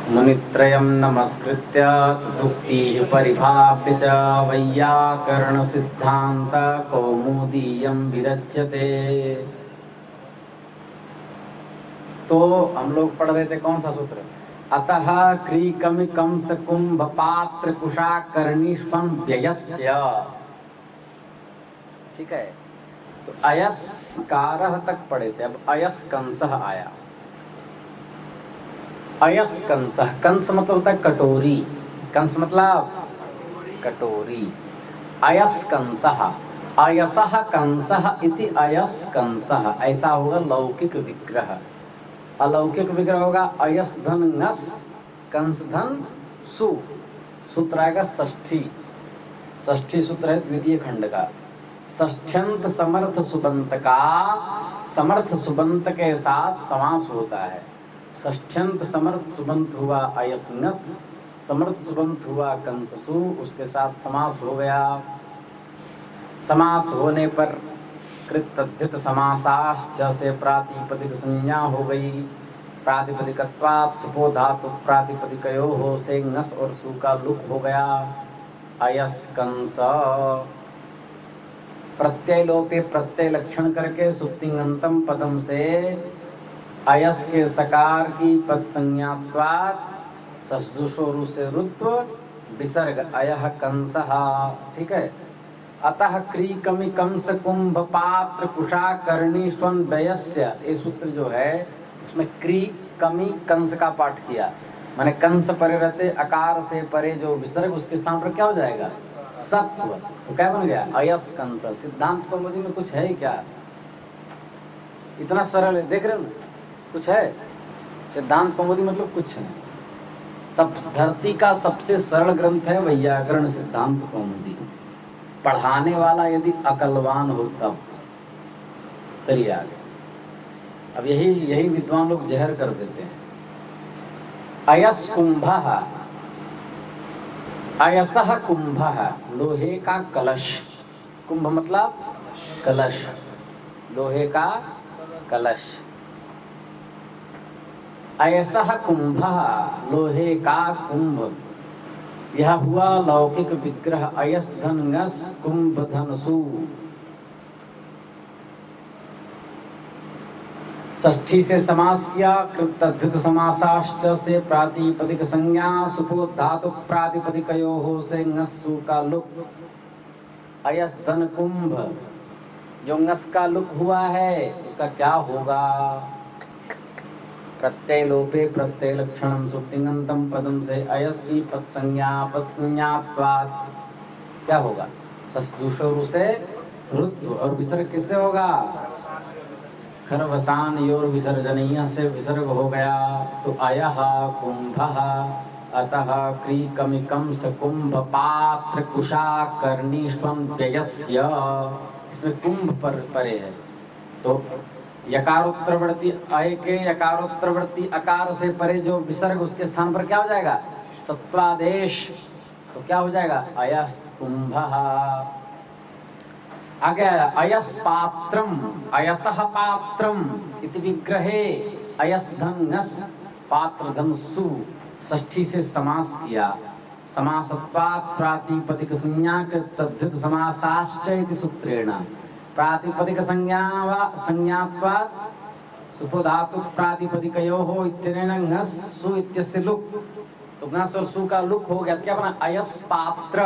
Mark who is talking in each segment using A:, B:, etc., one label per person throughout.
A: मुनित्रयं नमस्कृत्य तुक्तिः परिभाव्य च वैयाकरण सिद्धांत कौमुदीयं विरच्यते। तो हम लोग पढ़ रहे थे कौन सा सूत्र? अतः क्रीकमि कंस कुंभ पात्र कुशा करणी स्वं व्ययस्य। ठीक है, तो अयस्कारः तक पढ़े थे, अब अयस्कंसः आया। अयस्कंसः, कंस मतलब होता है कटोरी, कंस मतलब कटोरी। अयस्कंसः, अयसः कंसः इति अयस्कंसः, ऐसा होगा लौकिक विग्रह। अलौकिक विग्रह होगा अयस धन नस कंस धन सु, सूत्र आएगा षष्ठी, षष्ठी सूत्र है द्वितीय खंड का। षष्ठ्यंत समर्थ सुबंत का समर्थ सुबंत के साथ समास होता है। षष्ठ्यंत समर्थ सुबंत हुआ अयस नस, समर्थ सुबंत हुआ कंस सु, उसके साथ समास हो गया। समास होने पर कृतद्धित समासाश्च से प्रातिपदिक संज्ञा हो गई। प्रातिपदिकत्वात् सुपो धातु प्रातिपदिकयोः से नस और सु का लुक हो गया। अयस्कंस प्रत्यय लोपे प्रत्यय लक्षण करके सुप्तिंगंतम पदम से अयस के सकार की पद संज्ञात्वात् ससजुषोरु से रुत्व विसर्ग अयः कंसः। ठीक है, अतः क्रीकमि कंस कुंभ पात्र कुशा करणी स्वं व्ययस्य, ये सूत्र जो है उसमें क्री कमी कंस का पाठ किया, माने कंस परे रहते अकार से परे जो विसर्ग उसके स्थान पर क्या हो जाएगा? सत्व। तो क्या बन गया? अयस कंस। सिद्धांत कौमुदी में कुछ है क्या? इतना सरल है, देख रहे हो ना, कुछ है? सिद्धांत कौमुदी मतलब कुछ नहीं। सब धरती का सबसे सरल ग्रंथ है वैयाकरण सिद्धांत कौमुदी। पढ़ाने वाला यदि अकलवान हो तब। चलिए आगे, अब यही विद्वान लोग जहर कर देते हैं। अयस कुंभः, अयसः कुंभः, लोहे का कलश। कुंभ मतलब कलश, लोहे का कलश। अयसः कुंभः, लोहे का कुंभ। यह हुआ लौकिक विग्रह अयस धन ngस कुंभ धन सु। षष्ठी से समास किया, कृतद्धित समासाश्च से प्रातिपदिक संज्ञा, सुपो धातु प्रातिपदिकयोः से ngस सु का लुक। अयस धन कुंभ, जो ngस का लुक हुआ है उसका क्या होगा? प्रत्यय लोपे प्रत्यय लक्षणम सुप्तिंगंतम पदम से अयस की पद संज्ञात्वात् क्या होगा? ससजुषोरु से रुत्व, और विसर्ग किससे होगा? खरवसान योर विसर्जनीय से विसर्ग हो गया। तो अयः कुंभः, अतः क्रीकमि कंस कुंभ पात्र कुशा करणी स्वं व्ययस्य, इसमें कुंभ पर परे है। तो यकारोत्तरवर्ती अय के यकारोत्तरवर्ती अकार से परे जो विसर्ग उसके स्थान पर क्या हो जाएगा? सत्वादेश। तो क्या हो जाएगा? अयस कुंभः। आगे अयस पात्रम, अयसः पात्रम इति विग्रहे अयस धन ngस पात्र धन सु, षष्ठी से समास किया। समासत्वात् प्रातिपदिक संज्ञा तद्धित समासाश्च इति सूत्रेण। प्रातिपदिक संज्ञात्वात् सुपो धातु प्रातिपदिकयोः इत्यनेन ngस सु इत्यस्य लुक। तो ngस और सु का लुक हो गया, क्या बना? अयस पात्र।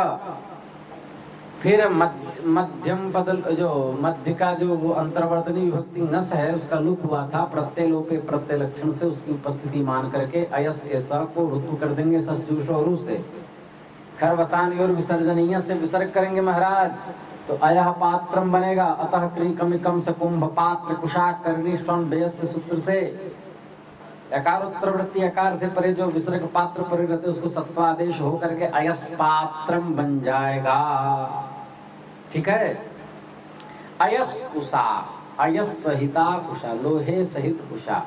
A: फिर मध्यम बदल, जो मध्य का जो वो अंतर्वर्तनी विभक्ति ngस है उसका लुक हुआ था, प्रत्यय लोपे प्रत्यय लक्षण से उसकी उपस्थिति मान करके अयस ऐसा को ऋतु कर देंगे ससजुषोरु से। खरवसान और विसर्जनीय से विसर्ग करेंगे महाराज, तो अयः पात्रम बनेगा। अतः क्रीकमि कंस कुंभ पात्र कुशा करणी स्वं व्ययस्य सूत्र से यकारोत्तरवृत्ति अकार से परे जो विसर्ग पात्र परे रहते उसको सत्वादेश हो करके अयस पात्रम बन जाएगा। ठीक है, अयस कुशा, अयस सहिता कुशा, लोहे सहित कुशा।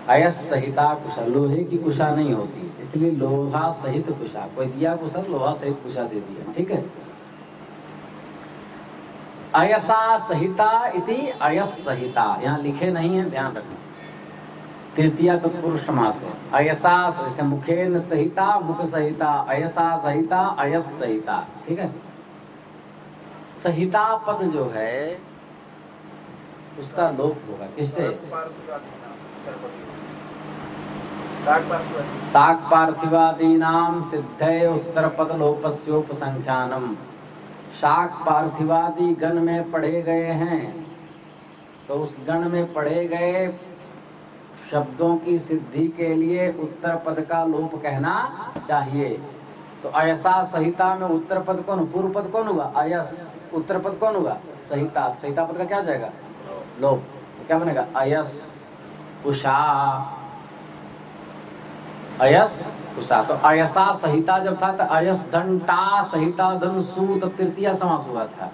A: अयस सहिता कुशा, लोहे की कुशा नहीं होती, इसलिए लोहा सहित कुशा। कोई दिया कुशा, लोहा सहित कुशा दे दिया। ठीक है, अयसा सहिता इति अयस सहिता, यहाँ लिखे नहीं है, ध्यान रखना। तृतीया तत्पुरुष समास है। अयसा जैसे मुखेन सहिता, मुख सहिता, अयसा सहिता, अयस सहिता, ठीक है। सहिता पद जो है उसका लोप होगा किससे? साक पार्थिवादीनाम सिद्धे उत्तर पद लोपस्योपसंख्यानम। शाक पार्थिवादी गण में पढ़े गए हैं तो उस गण में पढ़े गए शब्दों की सिद्धि के लिए उत्तर पद का लोप कहना चाहिए। तो अयसा संहिता में उत्तर पद कौन, पूर्व पद कौन हुआ? अयस। उत्तर पद कौन हुआ? संहिता। संहिता पद का क्या जाएगा? लोप। तो क्या बनेगा? अयस उषा, अयस उषा। तो अयसा संहिता जब था तो अयस धन टा संहिता धन सु, तब तृतीया समास हुआ था।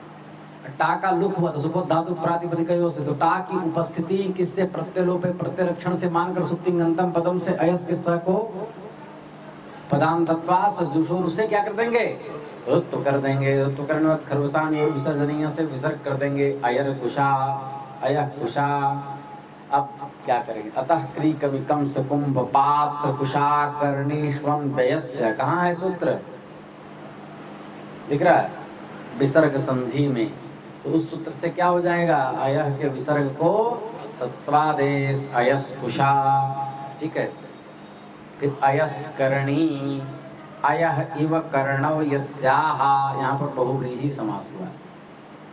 A: टा का लुक हुआ तो सुबह धातु प्रातिपदिक से, तो टा की उपस्थिति किससे? प्रत्यलोप प्रत्यलक्षण से मानकर सुप्तिंगंतम पदम से अयस के स को पदांतत्वा सजुषोर से क्या कर देंगे? ऋत्व कर देंगे। ऋत्व करने बाद खरवसान और विसर्जनीय से विसर्ग कर देंगे। अयर कुशा, अयः कुशा। अब क्या करेंगे? अतः क्री कवि कम से कुंभ पात्र कुशा कर्णीष्वम व्ययस्य। कहाँ है सूत्र? दिख रहा है? विसर्ग संधि में। तो उस सूत्र से क्या हो जाएगा? अयः के विसर्ग को सत्वादेश अयस कुशा, ठीक है। फिर अयस करणी, अयः इव कर्णव यस्याः, यहाँ पर बहुव्रीहि समास हुआ।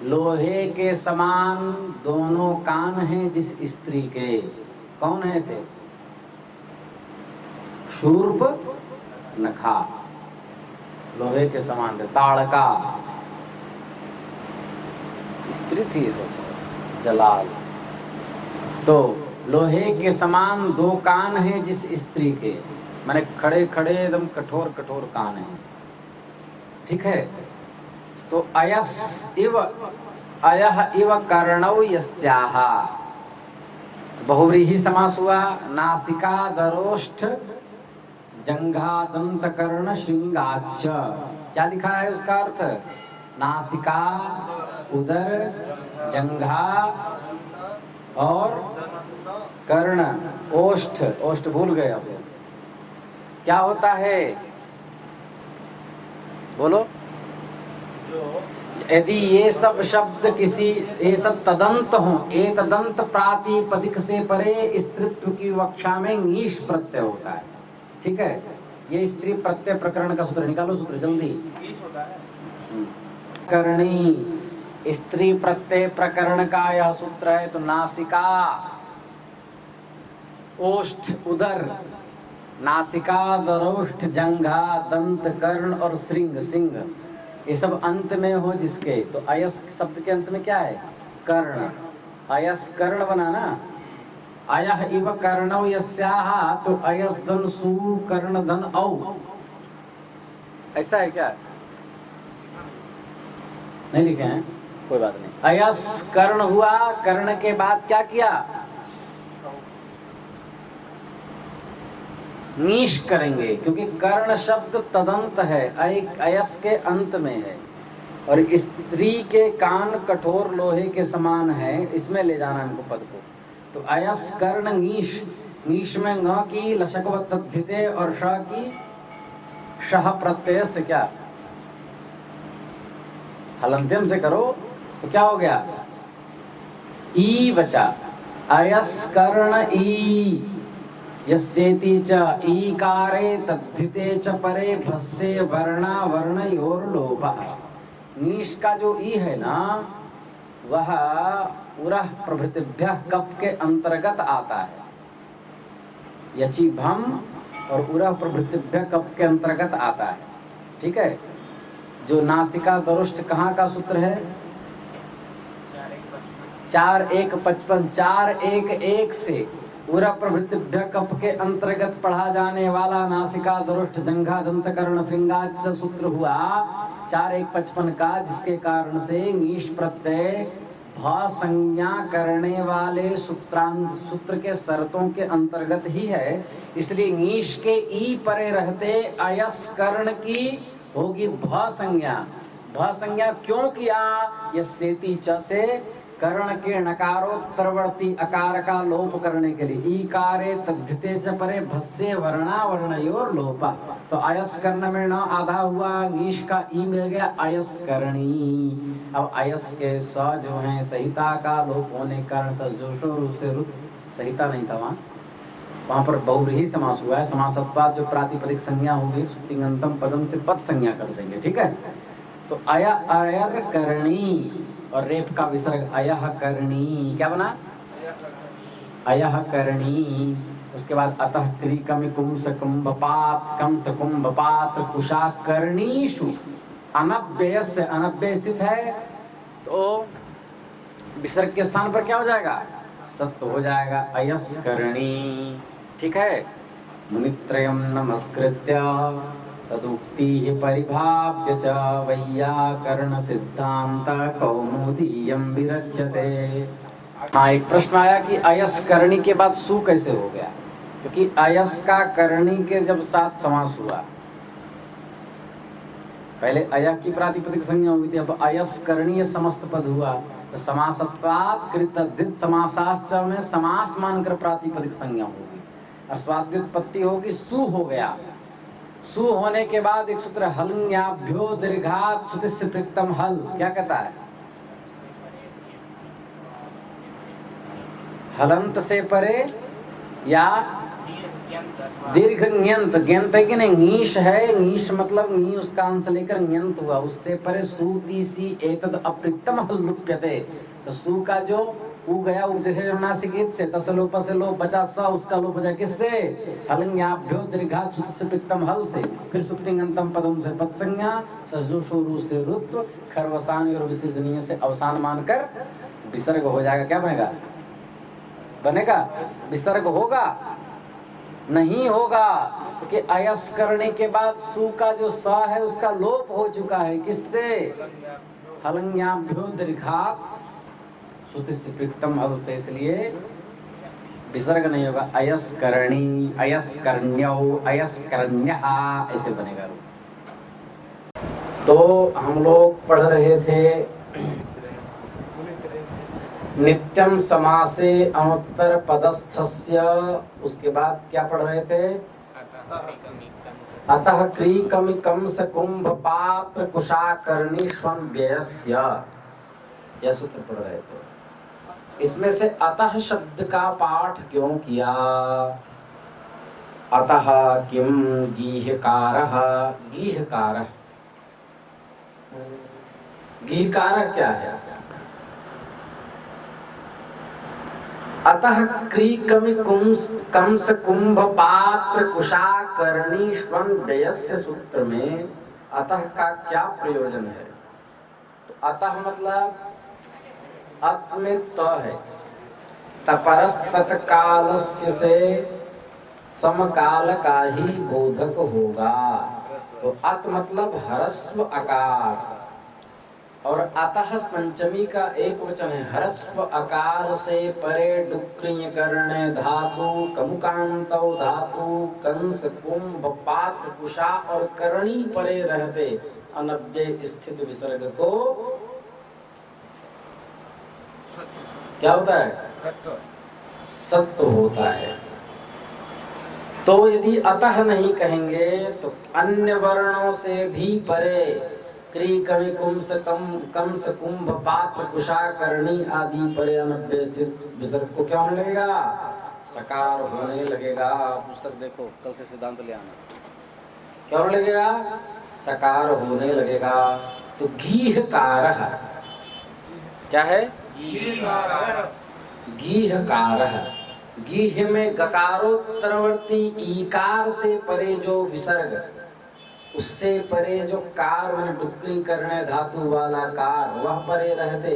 A: लोहे के समान दोनों कान हैं जिस स्त्री के। कौन है ऐसे? शूर्प नखा, लोहे के समान थे। ताड़का स्त्री थी सब, जलाल। तो लोहे के समान दो कान हैं जिस स्त्री के, माने खड़े खड़े एकदम कठोर कठोर कान हैं, ठीक है। तो अयस इव, अयः इव कर्णौ यस्याः, बहुव्रीहि समास हुआ। नासिका दरोष्ठ जंघा दंत कर्ण श्रृंगाच। क्या लिखा है उसका अर्थ? नासिका, उदर, जंघा और कर्ण, ओष्ठ। ओष्ठ भूल गए अब। क्या होता है बोलो? यदि ये सब शब्द किसी, ये सब तदंत हो, एक तदंत प्रातिपदिक से परे स्त्रीत्व की वक्षा में नीश प्रत्यय होता है, ठीक है। ये स्त्री प्रत्यय प्रकरण का सूत्र निकालो, सूत्र जल्दी। करणी स्त्री प्रत्यय प्रकरण का यह सूत्र है। तो नासिका, ओष्ठ, उदर, नासिका, दरोष्ठ, जंघा, दंत, कर्ण और श्रृंग, सिंह, ये सब अंत में हो जिसके। तो अयस शब्द के अंत में क्या है? कर्ण। अयस कर्ण बना ना। अयः इव कर्णौ यस्याः, तो अयस धन सु कर्ण धन औ, ऐसा है क्या? नहीं लिखे हैं, कोई बात नहीं। अयस कर्ण हुआ, कर्ण के बाद क्या किया? नीश करेंगे, क्योंकि कर्ण शब्द तदंत है, अयस के अंत में है। और स्त्री के कान कठोर लोहे के समान है, इसमें ले जाना हमको पद को। तो अयस कर्ण नीश, नीश में न की लशकवत तद्धिते और श की शह प्रत्यय से क्या हलंत्यम से करो तो क्या हो गया? ई बचा। अयस कर्ण ई यस्येति च ईकारे तद्धिते च परे भस्से वर्णा वर्णयोर लोभः। नीश का जो ई है ना, वह उरह प्रभृतिभ्यः कप के अंतर्गत आता है। यचि भम और उरह प्रभृतिभ्यः कप के अंतर्गत आता है, ठीक है। जो नासिका दरोष्ठ कहाँ का सूत्र है? 4-1-55। 4-1-1 से उरह प्रभृतिभ्यः कप के अंतर्गत पढ़ा जाने वाला नासिका दरोष्ठ जंघा दंत कर्ण श्रृंगाच सूत्र हुआ 4-1-55 का, जिसके कारण से नीश प्रत्यय भ संज्ञा करने वाले सूत्र के शर्तों के अंतर्गत ही है। इसलिए नीश के ई परे रहते अयस कर्ण की होगी भ संज्ञा। भ संज्ञा क्यों किया? यस्येति च से कर्ण के नकारोत्तरवर्ती अकार का लोप करने के लिए ईकारे तद्धिते च परे भस्से वर्णा वर्णयोर लोपा। तो अयस कर्ण में न आधा हुआ, ईश का ई मिल गया अयस करणी। अब अयस के स जो है सहिता का लोप होने के कारण सजोषो रूप से रुत सहिता नहीं था वहां पर बहुव्रीहि समास हुआ है। समासत्वाद जो प्रातिपदिक संज्ञा होगी सुप्तिंगंतम पदम से पद संज्ञा कर देंगे, ठीक है। तो अया अयर करणी और रेप का विसर्ग अयह करणी, क्या बना अयह करणी। उसके बाद अतः क्री कमि कुंस कुंभपात कंस कुंभपात कुशा कर्णीषु अनव्यय से अनव्यय स्थित है तो विसर्ग के स्थान पर क्या हो जाएगा सत्य हो जाएगा अयस करणी, ठीक है। मुनित्रयम् नमस्कृत्य तदुक्तिः परिभाव्य च वैयाकरण सिद्धांत कौमुदीयं विरच्यते। हाँ, एक प्रश्न आया कि अयस करणी के बाद सु कैसे हो गया, क्योंकि अयस का करणी के जब साथ समास हुआ, पहले अय की प्रातिपदिक संज्ञा हुई थी, अब अयस करणीय समस्त पद हुआ तो समासत्वात् कृतद्धित समासाश्च में समास मानकर प्रातिपदिक संज्ञा होगी और स्वाद्युत्पत्ति होगी, सु हो गया। सु होने के बाद एक सूत्र हलन्याभ्यो दीर्घात् श्रुतिस्य प्रीतम हल क्या कहता है, हलंत से परे या दीर्घ न्यंत, ज्ञंत है कि नहीं, ङीश है, ङीश मतलब ङी उसका अंश लेकर न्यंत हुआ, उससे परे सूती सी एतद अप्रीतम हल लुप्यते। तो सु का जो उ गया उपदेश नासिकेत से तसलोप से लोप बचा स, उसका लोप बचा किससे हलन्याभ्यो दीर्घात् श्रुतिस्य प्रीतम हल से, फिर सुप्तिंगंतम पदम से पद संज्ञा सजोषोरु से रुत्व खरवसानी और विसर्जनीय से अवसान मानकर विसर्ग हो जाएगा। क्या बनेगा बनेगा विसर्ग होगा नहीं होगा, क्योंकि अयस करने के बाद सु का जो स है उसका लोप हो चुका है, किससे हलन्याभ्यो दीर्घात् श्रुतिस्य प्रीतम हल से, इसलिए विसर्ग नहीं होगा। अयस करणी अयस कर्ण्यौ अयस कर्ण्यः ऐसे बनेगा। तो हम लोग पढ़ रहे थे नित्यम समासे अनुत्तर पदस्थस्य, उसके बाद क्या पढ़ रहे थे अतः क्री कमि कंस कुंभ पात्र कुशा कर्णी स्वं व्ययस्य, यह सूत्र पढ़ रहे थे। इसमें से अतः शब्द का पाठ क्यों किया, अतः किम गीहकारः, गीहकारः गीहकारः क्या है, अतः क्री कमि कंस कुंभ पात्र कुशा कर्णी स्वं व्ययस्य सूत्र में अतः का क्या प्रयोजन है। तो अतः मतलब अत में त है, तपरस तत्कालस्य से समकाल का ही बोधक होगा। तो अत मतलब ह्रस्व आकार, और अतः पंचमी का एक वचन है, ह्रस्व आकार से परे डुक्रिय करणे धातु कमुकांतौ धातु कंस कुंभ पात्र कुशा और करणी परे रहते अनव्यय स्थित विसर्ग को क्या होता है सत्व होता है। तो यदि अतः नहीं कहेंगे तो अन्य वर्णों से भी परे क्री कवि कंस कुंभ पात्र कुशा करणी आदि परे अनव्यय स्थित विसर्ग को क्या होने लगेगा सकार होने लगेगा। पुस्तक देखो कल से सिद्धांत ले आना, क्या होने लगेगा सकार होने लगेगा। तो गीहकारः क्या है गीहकारः, गीह में गकारोत्तरवर्ती ईकार से परे जो विसर्ग, उससे परे जो कार में डुक्री करने धातु वाला कार वह परे रहते,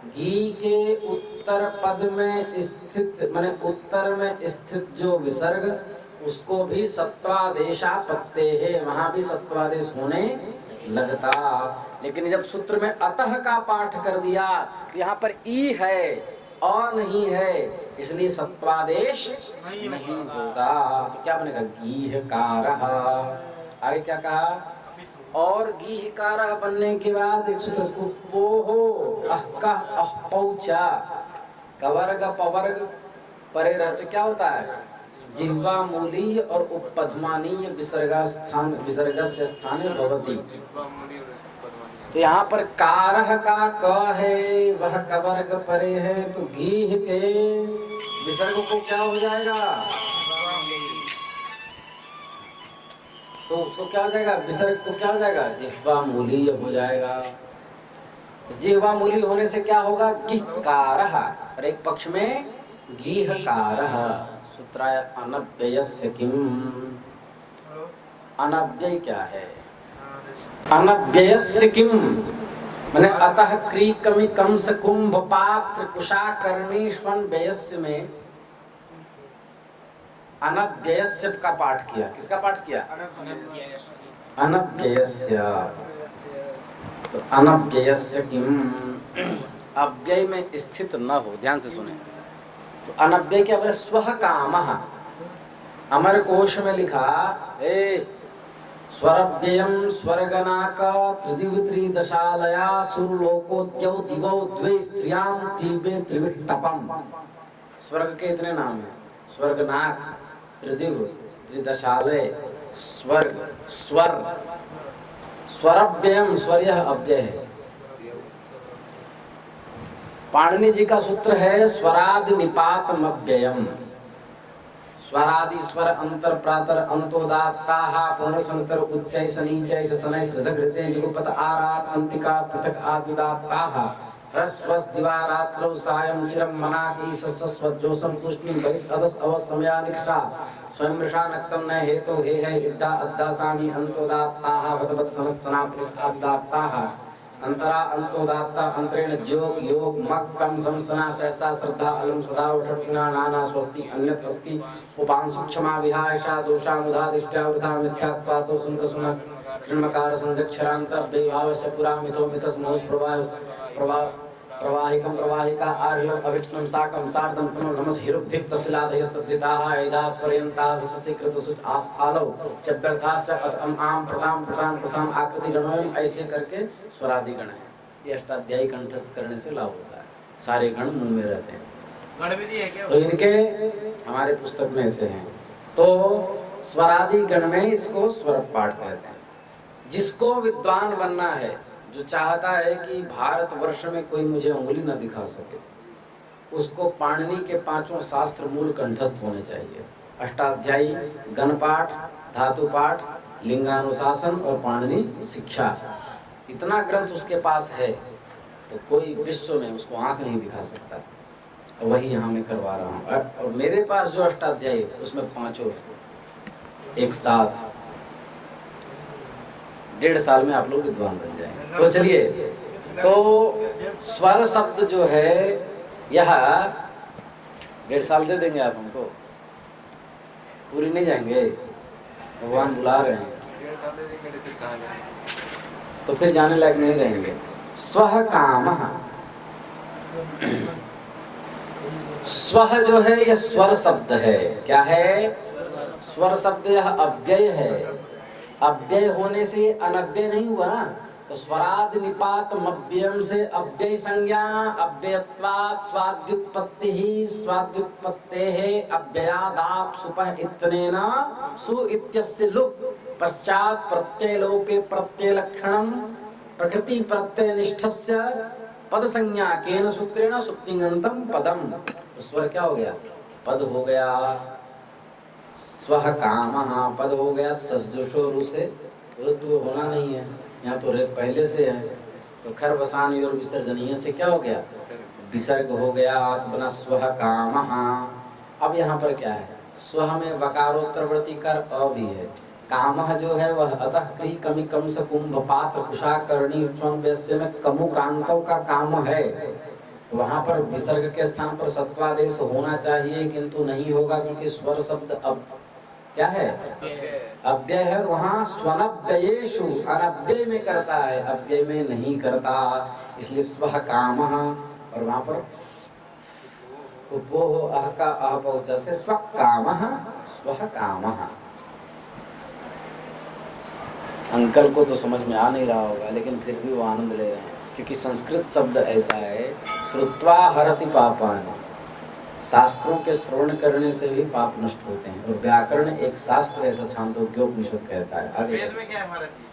A: गी के उत्तर पद में स्थित माने उत्तर में स्थित जो विसर्ग उसको भी सत्वादेशा पत्ते है, वहां भी सत्वादेश होने लगता। लेकिन जब सूत्र में अतः का पाठ कर दिया यहाँ पर ई है और नहीं है, इसलिए सत्वादेश नहीं होगा। तो क्या बनेगा गीहकारः। आगे क्या कहा और गीहकारा बनने के बाद एक सूत्र कुपोहो अहका अहपौचा कवर्ग पवर्ग परे रहते क्या होता है जिह्वा मूलीय और उपपद्मानीय विसर्गास्थान विसर्गस्य स्थाने भवति। तो यहाँ पर कारह का क है वह कवर्ग परे है तो गीह के विसर्ग को क्या हो जाएगा तो उसको क्या हो जाएगा विसर्ग को क्या हो जाएगा जिह्वा मूलीय हो जाएगा। जिह्वा मूली होने से क्या होगा गिहकारः और एक पक्ष में गीहकारः। सूत्राय अनव्ययस्य किम अनव्यय क्या है अनव्ययस्य किम माने अतः क्रीकमि कंस कुंभ पात्र कुशाकर्णीष्वन व्ययस्य में अनव्ययस्य का पाठ किया। किसका पाठ किया अनव्ययस्य। तो अनव्ययस्य किम अव्यय में स्थित न हो ध्यान से सुने। तो अनव्यय क्या बोले स्वः कामः अमर कोश में लिखा स्वरव्ययम स्वर्गनाक त्रिदिव दशालया सुरलोकोद्यौ दिवौ द्वे स्त्रियां तीबे त्रिविष्टपम। स्वर्ग के इतने नाम हैं स्वर्गनाक त्रिदिव त्रिदशालय स्वर्ग स्वर स्वरव्ययम स्वर यह अव्यय है। पाणिनि जी का सूत्र है स्वरादि निपातम अव्ययम। स्वरादि स्वर अंतर प्रातर अंतोदात्ताः पुनर्संस्कर उच्चै सनीचै सनै सृधघृते जुगपत आरात अंतिका पृथक आद्युदात्ताः ह्रस्वस् दिवारात्रौ सायं चिरं मनाकी सस्वज्जोसं तुष्णिं बहिस् अधस् अवसमया निक्षा स्वयं मृषा नक्तं न हेतो हे है इद्दा अद्दासानि अंतोदात्ताः वतवत् सनत्सनात्रिस आद्युदात्ताः अंतरा अंतोदात्ता अंतरेण जोग योग मक्कम संसना सहसा श्रद्धा अलम सदा उठना नाना स्वस्ति अन्यत अस्ति उपांशु क्षमा विहायशा दोषा मुधादिष्टा वृथा मिथ्यात्वातो सुनक सुनक कृष्णकार संगक्षरांत बेभावस्य पुरामितो मितस मोस प्रवाह प्रवाहिकं प्रवाहिका आर्यं अभिष्णं साकं सार्धं समं नमस् हिरुक्तिक तस्लाधयस्तद्धिताः एदात् पर्यन्ताः सतसे कृतसुच आस्थालौ चब्यर्थाश्च अतम आम प्रताम प्रताम प्रसाम आकृति गणों ऐसे करके स्वरादि गण है। ये अष्टाध्यायी कंठस्थ करने से लाभ होता है। सारे गण मुंह में रहते हैं। गण भी नहीं है क्या? तो इनके हमारे पुस्तक में ऐसे हैं। तो स्वरादि गण में इसको स्वर पाठ कहते हैं। जिसको विद्वान बनना है जो चाहता है कि भारतवर्ष में कोई मुझे उंगली न दिखा सके उसको पाणिनि के पांचों शास्त्र मूल कंठस्थ होने चाहिए। अष्टाध्यायी गणपाठ धातु पाठ लिंगानुशासन और पाणिनि शिक्षा इतना ग्रंथ उसके पास है तो कोई विश्व में उसको आंख नहीं दिखा सकता। वही यहाँ मैं करवा रहा हूँ। और मेरे पास जो अष्टाध्यायी उसमें पांचों है एक साथ 1.5 साल में आप लोग विद्वान बन जाएंगे। तो चलिए तो स्वर शब्द जो है यह 1.5 साल दे देंगे आप हमको पूरी नहीं जाएंगे भगवान बुला रहे हैं तो फिर जाने लायक नहीं रहेंगे। स्वः कामः स्वः जो है यह स्वर शब्द है। क्या है स्वर शब्द यह अव्यय है। अव्यय होने से अनव्यय नहीं हुआ ना। तो स्वरादि निपात मव्ययम से अव्यय संज्ञा अव्ययत्वात् स्वाद्युत्पत्ति ही स्वाद्युत्पत्ते है अव्ययादाप सुपः इत्नेन सु इत्यस्य लुक् पश्चात प्रत्यय लोपे प्रत्यय लक्षणम प्रकृति प्रत्यय निष्ठस्य पद संज्ञा केन सूत्रेण सुप्तिङन्तं पदम। स्वर क्या हो गया पद हो गया। स्वः कामः पद हो गया। ससजुषो रु से ऋतु होना नहीं है यहाँ तो रेत पहले से है तो खर वसानी और विसर्जनीय से क्या हो गया विसर्ग हो गया तो बना स्वः कामः। अब यहाँ पर क्या है स्वः में वकारोत्तरवर्ती कर अ भी है। कामः जो है वह अतः क्री कमि कम सकुंभ पात्र कुशाकर्णी व्यस्य में कमु कांतों का काम है। तो वहाँ पर विसर्ग के स्थान पर सत्वादेश होना चाहिए किंतु नहीं होगा क्योंकि स्वर शब्द अब क्या है अव्यय है। वहाँ स्वनव्ययेषु अनव्यय में करता है अव्यय में नहीं करता इसलिए स्वः कामः। और वहाँ पर उपो अह का अह पहुंचा से स्वकामः स्वः कामः। अंकल को तो समझ में आ नहीं रहा होगा, लेकिन फिर भी वो आनंद ले रहे हैं, क्योंकि संस्कृत शब्द ऐसा है, श्रुत्वा हरति पापानि, शास्त्रों के श्रवण करने से भी पाप नष्ट होते हैं। और व्याकरण एक शास्त्र ऐसा छांदोग्योपनिषद कहता है। आगे वेद में क्या है महाराज जी?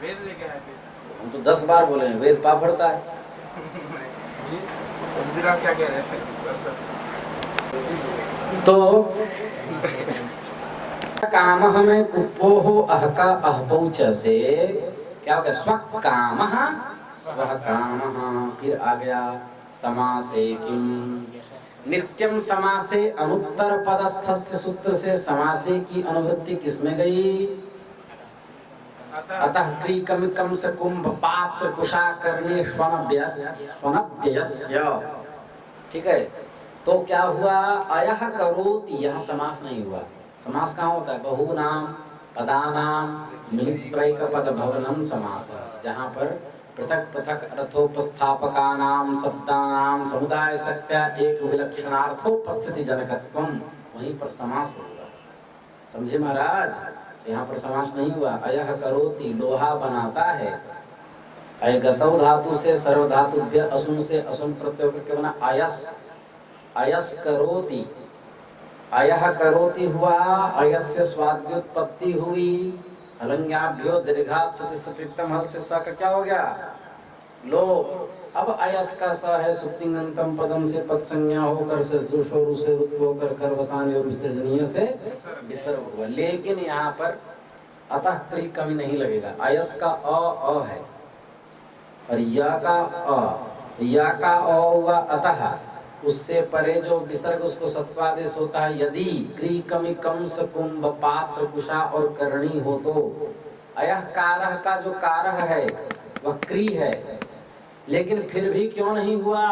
A: वेद में क्या है? हम तो 10 बार बोले हैं, वेद पाप हरता है। क्या कह रहे हैं? तो काम हमें कुप्पो हो अहका अहपौच से क्या हो गया? स्वकामः स्वकामः। फिर आ गया समासे किम, नित्यम समासे अनुत्तर पदस्थ सूत्र से समासे की अनुवृत्ति किसमें गई? अतः क्रीकमिकम स कुंभ पात्र कुशा करने स्वनभ्यस्य। ठीक है, तो क्या हुआ? अयः करोति, यह समास नहीं हुआ। समास कहाँ होता है? बहुनाम पदानाम मिलित्वैक पद भवनम समास, जहाँ पर पृथक पृथक अर्थोपस्थापकानाम शब्दानाम समुदाय सत्य एक विलक्षणार्थोपस्थिति जनकत्वम, वहीं पर समास होगा। समझे महाराज? यहाँ पर समास नहीं हुआ। अयः करोति, लोहा बनाता है। अयगतौ धातु से सर्व धातु असुन से असुन प्रत्यय करके बना अयस, अयस करोति। अयः करोति हुआ, अयस्य स्वाद्योत्पत्ति हुई, हलंग्याभ्यो दीर्घात् सतिसप्तम हल से स का क्या हो गया? लो। अब अयस का स है सुप्तिंगंतम पदम से पद संज्ञा होकर से दुषोरु से रुत्व होकर करवसानी और विसर्जनीय से विसर्ग हुआ। लेकिन यहाँ पर अतः क्री कमी नहीं लगेगा। अयस का अ है और या का अ, या का अ हुआ अतः, उससे परे जो विसर्ग उसको सत्वादेश होता है। यदि क्री कमी कंस कुंभ पात्र कुशा और करणी हो तो अयः कारह का जो कारह है वह क्री है, लेकिन फिर भी क्यों नहीं हुआ?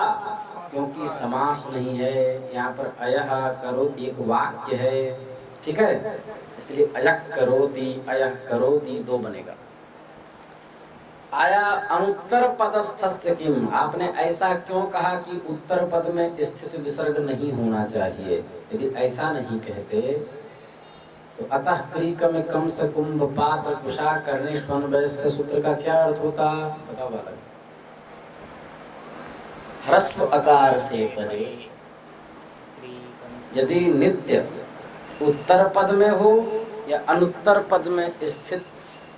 A: क्योंकि समास नहीं है। यहाँ पर अयः करोति एक वाक्य है, ठीक है, इसलिए अयः करोति 2 बनेगा। आया अनुत्तर पदस्थस्य किम, आपने ऐसा क्यों कहा कि उत्तर पद में स्थित विसर्ग नहीं होना चाहिए? यदि ऐसा नहीं कहते तो अतः क्रीकम कम स कुंभ पात्र कुशा करने स्वनवैस्य सूत्र का क्या अर्थ होता? बताओ बालक। ह्रस्व अकार से परे यदि नित्य उत्तर पद में हो या अनुत्तर पद में स्थित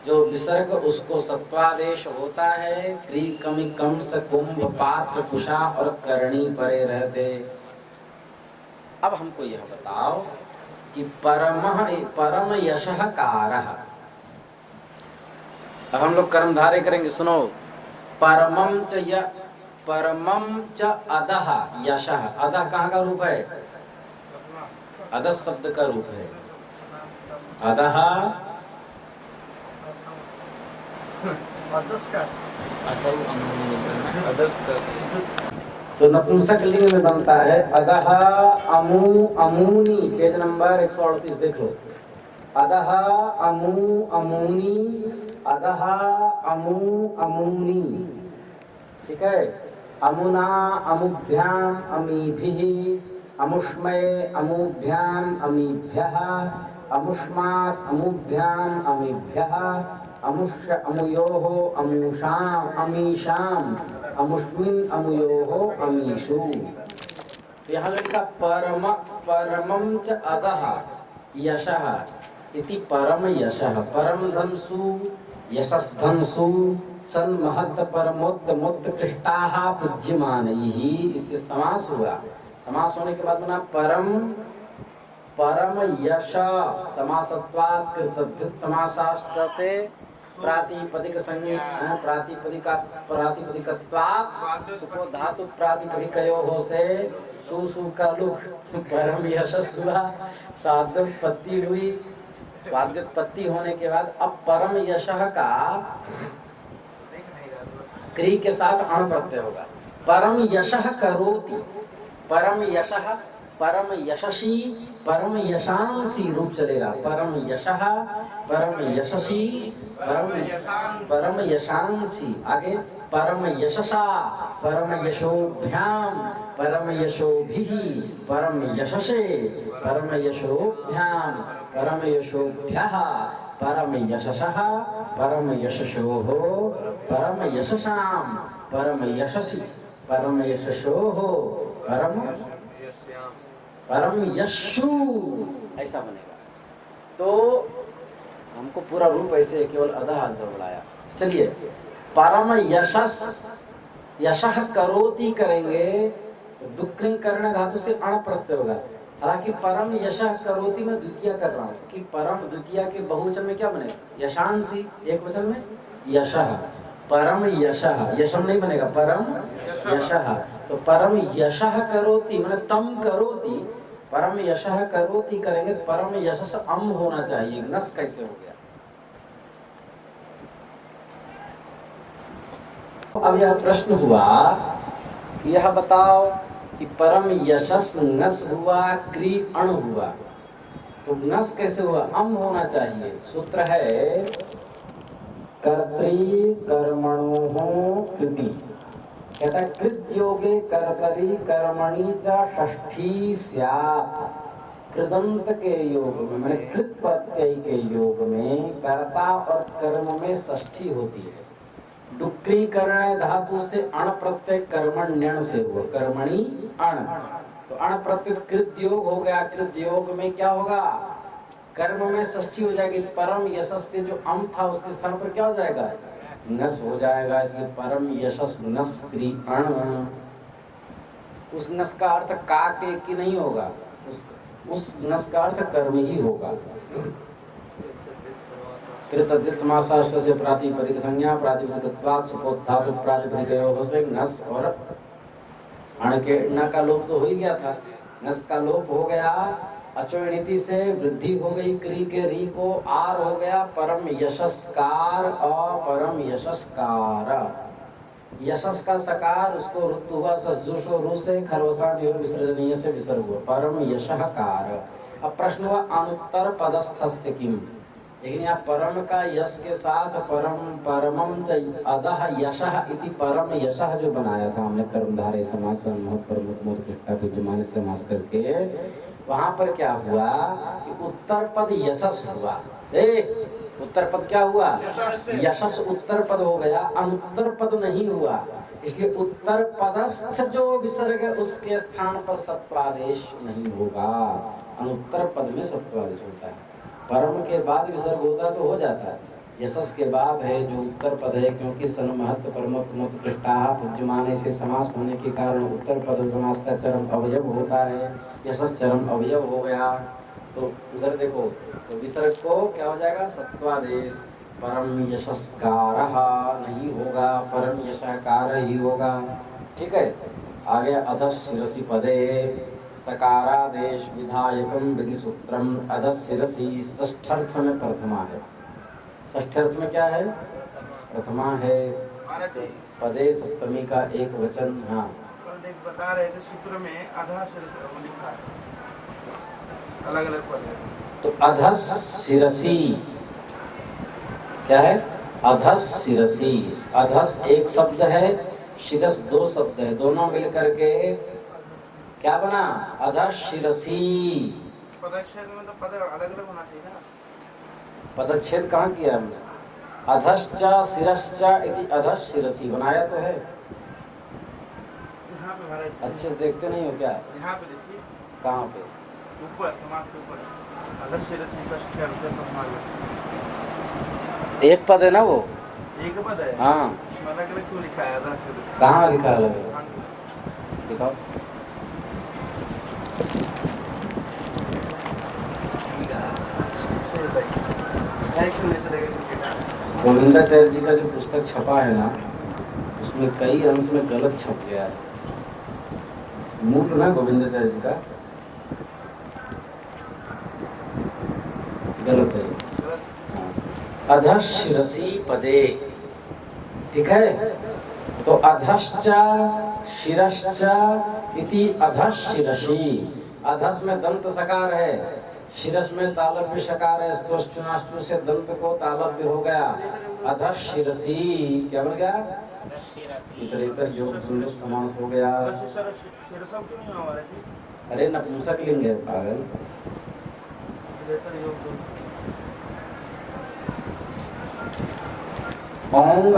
A: जो विसर्ग उसको सत्वादेश होता है। क्री कमी कम स कुंभ पात्र कुशा और करणी परे रहते। अब हमको यह बताओ कि परम यशः कारः। अब हम लोग कर्मधारय करेंगे, सुनो। परमं च अधः यशः। अधः कहाँ का रूप है? अधः शब्द का रूप है। अधः तो नपुंसक लिंग में बनता है अधः अमू अमूनी। पेज नंबर 138 देख लो। अधः अमू अमूनी, अधः अमू अमूनी, ठीक है। अमुना अमुभ्याम अमीभिः, अमुष्मये अमुभ्याम अमीभ्यः, अमुष्मात् अमुभ्याम अमीभ्यः, अमुष्य अमुयोः अमुषाम अमीशाम, अमुष्मिन् अमुयोः अमीषु। यहाँ लिखा परमं च अधः यशः इति परम यशः। परम धनसु यशस्धनसु सन्महत् परमोत्तमोत्कृष्टाः पूज्यमानैः। इससे समास हुआ। समास होने के बाद बना परम यश। समासत्वात् कृतद्धित समासाश्च से प्रातिपदिक संज्ञा प्रातिपदिकत्वात् सुपो धातु प्रातिपदिकयोः से सु का लुक परम यशस हुआ। स्वाद्योत्पत्ति हुई। स्वाद्योत्पत्ति होने के बाद अब परम यशः का क्री के साथ अण प्रत्यय होगा। परम यशः करोति। परम यशः, परम यशसी, परम यशांसी रूप चलेगा। परम यशः, परम यशसी, परम यशांसी। आगे परम यशसा, परम यशोभ्याम, परम यशोभिः, परम यशसे, परम यशोभ्याम, परम यशोभ्यः, परम यशसः परम यशसोः परम यशसाम परम यशसि परम यशसोः परम यशु, ऐसा बनेगा। तो हमको पूरा रूप ऐसे केवल आधा हाथ पर बढ़ाया। चलिए, परम यशस, यशः करोति करेंगे तो दुक्खी करण धातु से अण प्रत्यय होगा। हालांकि परम यशः करोति में द्वितीय कर रहा हूँ कि परम द्वितीय के बहुवचन में क्या बनेगा? यशांसी। एक वचन में यशः, परम यशः, यशम नहीं बनेगा, परम यशः। तो परम यशः करोति माने तम करोति, परम यशः करोति करेंगे तो परम यशस अम होना चाहिए। नस कैसे हो गया? अब यह प्रश्न हुआ कि यह बताओ कि परम यशस नस हुआ, क्री अण हुआ, तो नस कैसे हुआ? अम होना चाहिए। सूत्र है कर्तृ कर्मणोः कृति, कहता है कृत योगे कर्तरि कर्मणि च षष्ठी स्यात्। कृदंत के योग में माने कृत प्रत्यय के योग में कर्ता और कर्म में षष्ठी होती है। डुक्री करण धातु से अण प्रत्यय कर्मण्यण से हुआ, कर्मणि अण, तो अण प्रत्यय कृत योग हो गया। कृत योग में क्या होगा? कर्म में षष्ठी हो जाएगी। परम यशस से जो अम था उसके स्थान पर क्या हो जाएगा? नस हो जाएगा। इसलिए परम यशस नस क्री अण। उस नस का अर्थ का के की नहीं होगा, उस नस का अर्थ कर्म ही होगा। कृतद्धित समासाश्र से प्रातिपदिक संज्ञा प्रातिपदिकत्वात् सुपोद्धातु प्रातिपदिकयोः से नस और अण के न का लोप तो हो ही गया था। नस का लोप हो गया, अचोणिति से वृद्धि हो गई, क्री के री को आर हो गया, परम यशस्कार अपरम यशस्कार। यशस का सकार उसको रुत हुआ, ससजुषो रु से खरवसा विसर्जनीय से विसर्ग हुआ, परम यशकार। अब प्रश्न हुआ अनुत्तर पदस्थस्य किम, लेकिन यहाँ परम का यश के साथ परम परमम च अदह यशः इति परम यशः जो बनाया था हमने कर्मधारय समास विद्यमान समास करके, वहां पर क्या हुआ कि उत्तर पद यशस हुआ। उत्तर पद क्या हुआ? यशस उत्तर पद हो गया, अनुत्तर पद नहीं हुआ। इसलिए उत्तर पदस्थ जो विसर्ग है उसके स्थान पर सत्वादेश नहीं होगा। अनुत्तर पद में सत्वादेश होता है। परम के बाद विसर्ग होता तो हो जाता है। यशस के बाद है जो उत्तर पद है, क्योंकि सन महत्व परमोत्कृष्टाः पूज्यमाने से समास होने के कारण उत्तर पद समास का चरम अवयव होता है। यशस चरम अवयव हो गया तो उधर देखो, तो विसर्ग को क्या हो जाएगा? सत्वादेश। परम यशस्कारः नहीं होगा, परम यशकार ही होगा। ठीक है, आगे अधशिरसि पदे सकारादेश विधायकम विधि सूत्रम। अधशिरसि षष्ठर्थ में प्रथमा है। षष्ठर्थ में क्या है? प्रथमा है। पदे सप्तमी का एक वचन। हाँ,
B: बता रहे थे सूत्र में आधा शिरसी लिखा है, अलग अलग पद है।
A: तो अधशिरसि क्या है? अधशिरसि। अधस एक शब्द है, शिरस दो शब्द है, दोनों मिलकर के क्या बना? अधशिरसि।
B: पदच्छेद में तो पद अलग अलग होना चाहिए ना।
A: पदच्छेद कहाँ किया हमने? अधश्च शिरश्च इति अधशिरसि बनाया तो है।
B: यहाँ पे भारत
A: अच्छे से देखते नहीं हो क्या?
B: यहाँ पे देखिए,
A: कहाँ पे?
B: ऊपर समास के ऊपर अधशिरसि षष्ठी अर्थ प्रथमा।
A: एक पद है ना वो?
B: एक पद है।
A: हाँ,
B: अलग अलग क्यों लिखा है? अधशिरसि
A: कहाँ लिखा है अलग अलग? दिखाओ। गोविंदाचार्य जी का जो पुस्तक छपा है ना, उसमें कई अंश में गलत छप गया है। मूल ना गोविंदाचार्य जी का गलत है। अधशिरसि पदे, ठीक है? तो अधश्च शिरश्च इति अधशिरसि। अधस में दंत सकार है, शिरस में तालव्य शकार है, स्तोश्चुनाष्टु से दंत को तालव्य हो गया। अधशिरसि क्या बन गया? इतर इतर योग समास हो गया। अरे नपुंसक लिंग है पागल। औंग,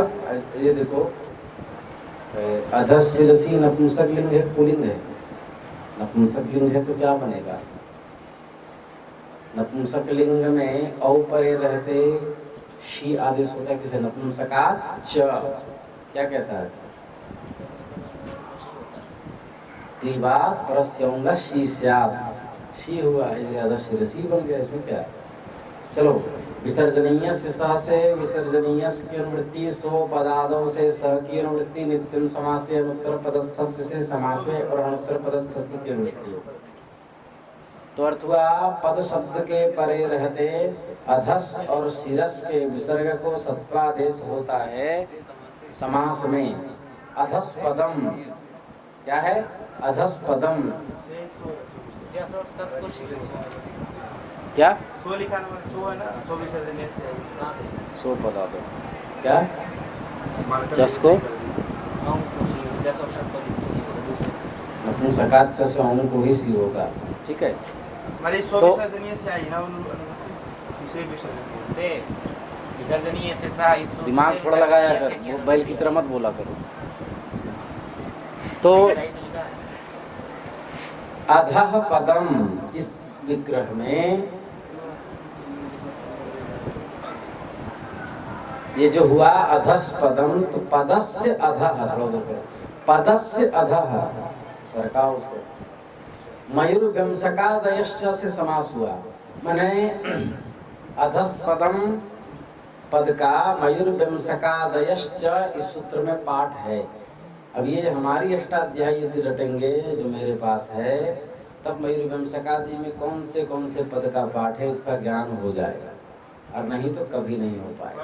A: ये देखो, अधस शिरसी नपुंसक लिंग है, पुल्लिंग है। नपुंसक लिंग है तो क्या बनेगा? नपुंसक लिंग में औ परे रहते शी आदेश होता है किसे? नपुंसकाच क्या कहता है? क्लीबात परस्यौंग शी स्यात्, शी हुआ है, अधस शिरसी बन गया, इसमें क्या है? चलो, विसर्जनीय से विसर्जनीय की अनुवृत्ति सो पदादौ से स की अनुवृत्ति नित्यम समासे अनुत्तर पदस्थस्य से समासे और अनुत्तर पदस्थस्य की अनुवृत्ति। तो अर्थ हुआ पद शब्द के परे रहते अधस और शिरस के विसर्ग को सत्वादेश होता है समास में। अधस पदम क्या है? अधस पदम क्या?
B: सो लिखा ना, सो है ना, सो विसर्जनीय से है।
A: सो पदा दो क्या? जस को नपुंसकाच से औं को ही सी होगा, ठीक है।
B: हमारी सो
A: तो
B: विसर्जनीय से आई ना, इसे विसर्जनीय
C: से विसर्जनीय से सा इस
A: दिमाग थोड़ा लगाया कर, वो बैल की तरह मत बोला करो। तो अधः पदम, इस विग्रह में ये जो हुआ अधस पदम, तो पदस्य अधः, पदस्य अधः सरका उसको मयूरव्यंसकादयश्च से समास हुआ। माने अधस पदम पद का मयूरव्यंसकादयश्च इस सूत्र में पाठ है। अब ये हमारी अष्टाध्यायी यदि रटेंगे जो मेरे पास है, तब मयूरव्यंसकादि में कौन से पद का पाठ है इसका ज्ञान हो जाएगा, और नहीं तो कभी नहीं हो पाएगा।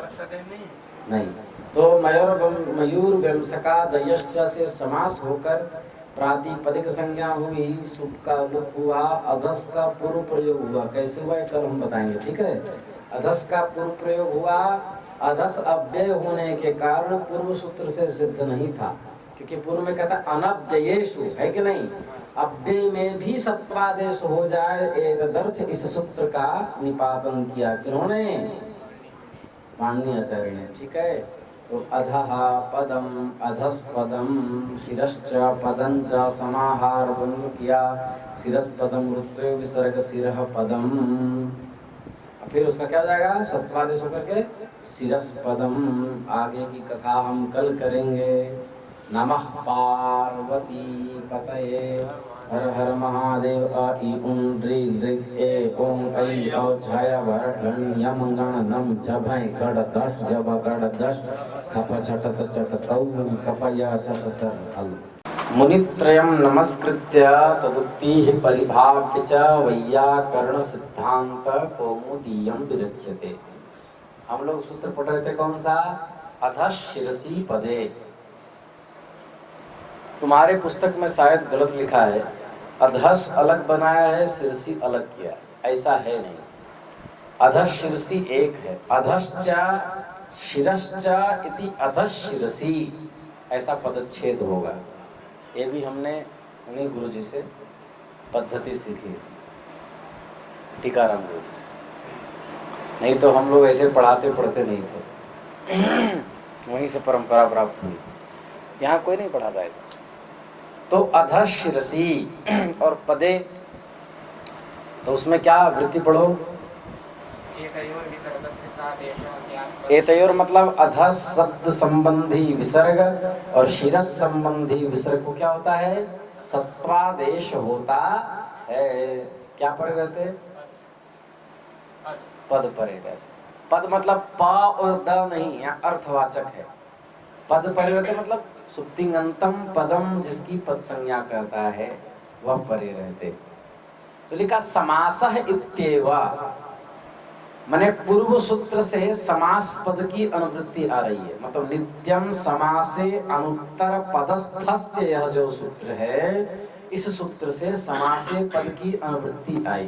A: नहीं तो मयूरव्यंसकादयश्च से समास होकर प्रातिपदिक संज्ञा हुई, सुख का लुक हुआ, अधस का पूर्व प्रयोग हुआ। कैसे हुआ कल हम बताएंगे, ठीक है। अधस का पूर्व प्रयोग हुआ, अधस अव्यय होने के कारण पूर्व सूत्र से सिद्ध नहीं था, क्योंकि पूर्व में कहता अनव्ययेषु, है कि नहीं। अव्यय में भी सत्वादेश हो जाए, एतदर्थ इस सूत्र का निपातन किया किन्होंने? माननीय आचार्य ने, ठीक है। तो अधः पदम, अधस पदम, शिरश्च पदंच समाहार द्वंद्व किया, शिरस पदम ऋत्वे विसर्ग शिरः पदम। फिर उसका क्या हो जाएगा? सत्वादेश होकर के शिरस पदम। आगे की कथा हम कल करेंगे। नमः पार्वती पतये, हर हर महादेव। अ इ उं ऋ ऋ ए ओं ऐ औ छाया वर ढं यम गण नम जभय गड़ दश जब गड़ दश खप छटत चटतौ कपय सत सर हल। मुनित्रयं नमस्कृत्य तदुक्तिः परिभाव्य च वैयाकरण सिद्धांत कौमुदीयं विरच्यते। हम लोग सूत्र पढ़ रहे थे कौन सा? अधः शिरसी पदे। तुम्हारे पुस्तक में शायद गलत लिखा है, अधस अलग बनाया है, शिरसी अलग किया, ऐसा है नहीं। अधस शिरसी एक है। अधश्चा शिरश्चा इति अधस शिरसी, ऐसा पदच्छेद होगा। ये भी हमने उन्हीं गुरुजी से पद्धति सीखी, टीकाराम गुरुजी से। नहीं तो हम लोग ऐसे पढ़ाते पढ़ते नहीं थे, वहीं से परंपरा प्राप्त हुई। यहाँ कोई नहीं पढ़ाता ऐसा। तो अधः शिरसी और पदे, तो उसमें क्या वृत्ति पढ़ो? एतयोर मतलब अधस शब्द संबंधी विसर्ग और शिरस संबंधी विसर्ग को क्या होता है? सत्वादेश होता है। क्या परे रहते? पद परे रहते। पद मतलब प और द नहीं, यहाँ अर्थवाचक है। पद परे रहते मतलब सुप्तिंगंतम पदम, जिसकी पद संज्ञा करता है वह परे रहते। तो लिखा समासः इत्येव, माने पूर्व सूत्र से समास पद की अनुवृत्ति आ रही है। मतलब नित्यम समासे अनुत्तर पदस्थस्य, यह जो सूत्र है, इस सूत्र से समासे पद की अनुवृत्ति आई।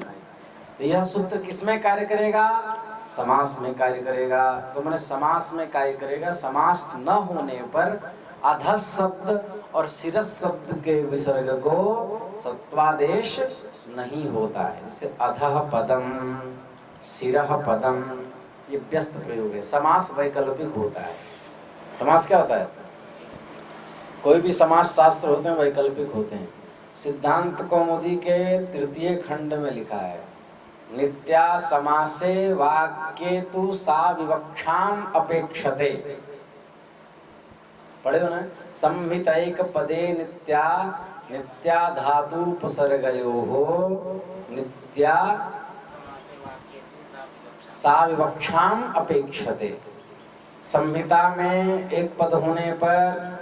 A: तो यह सूत्र किसमें कार्य करेगा? समास में कार्य करेगा। तो मैंने समास में कार्य करेगा। समास न होने पर अधस शब्द और शिरस शब्द के विसर्ग को सत्वादेश नहीं होता है। इससे अधः पदम, शिरः पदम, ये व्यस्त प्रयोग है। समास वैकल्पिक होता है। समास क्या होता है? कोई भी समास शास्त्र होते हैं वैकल्पिक होते हैं। सिद्धांत कौमुदी के तृतीय खंड में लिखा है, नित्या समासे वाक्ये तु सा विवक्षाम अपेक्षते। पढ़े हो ना? संहितैक पदे नित्या नित्या धातुपसर्गयोः नित्या सा विवक्षाम अपेक्षते। संहिता में एक पद होने पर,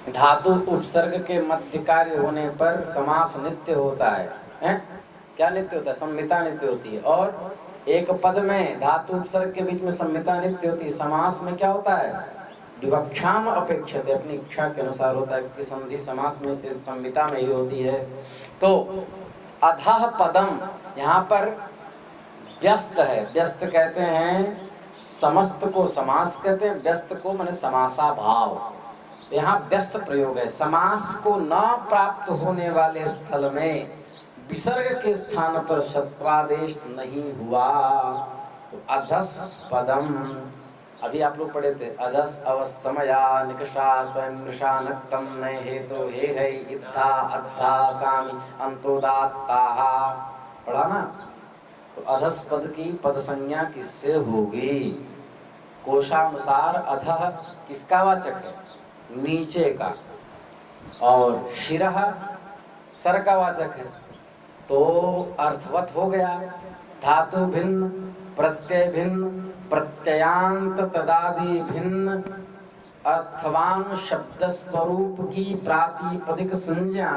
A: धातु उपसर्ग के मध्य कार्य होने पर समास नित्य होता है। क्या नित्य होता है? संहिता नित्य होती है। और एक पद में धातु उपसर्ग के बीच में संहिता नित्य होती है। समास में क्या होता है? विवक्षाम अपेक्षते, अपनी इच्छा के अनुसार होता है, क्योंकि संधि समास में संहिता में ही होती है। तो अधः पदम यहाँ पर व्यस्त है। व्यस्त कहते हैं समस्त को समास कहते हैं, व्यस्त को माने समासा भाव। यहाँ व्यस्त प्रयोग है। समास को न प्राप्त होने वाले स्थल में विसर्ग के स्थान पर शत्वादेश नहीं हुआ। तो अधस पदम, अभी आप लोग पढ़े थे, अधस अवसमया निकषा स्वयं निशा नक्तम न हेतु हे है इत्था अद्धा सामी अंतोदात्ता, पढ़ा ना? तो अधस पद की पद संज्ञा किससे होगी? कोशानुसार अधः किसका वाचक है? नीचे का। और शिरः सर का वाचक है। तो अर्थवत हो गया। धातु भिन्न, प्रत्यय भिन्न, प्रत्ययांत तदादि भिन्न, अर्थवान शब्द स्वरूप की प्रातिपदिक संज्ञा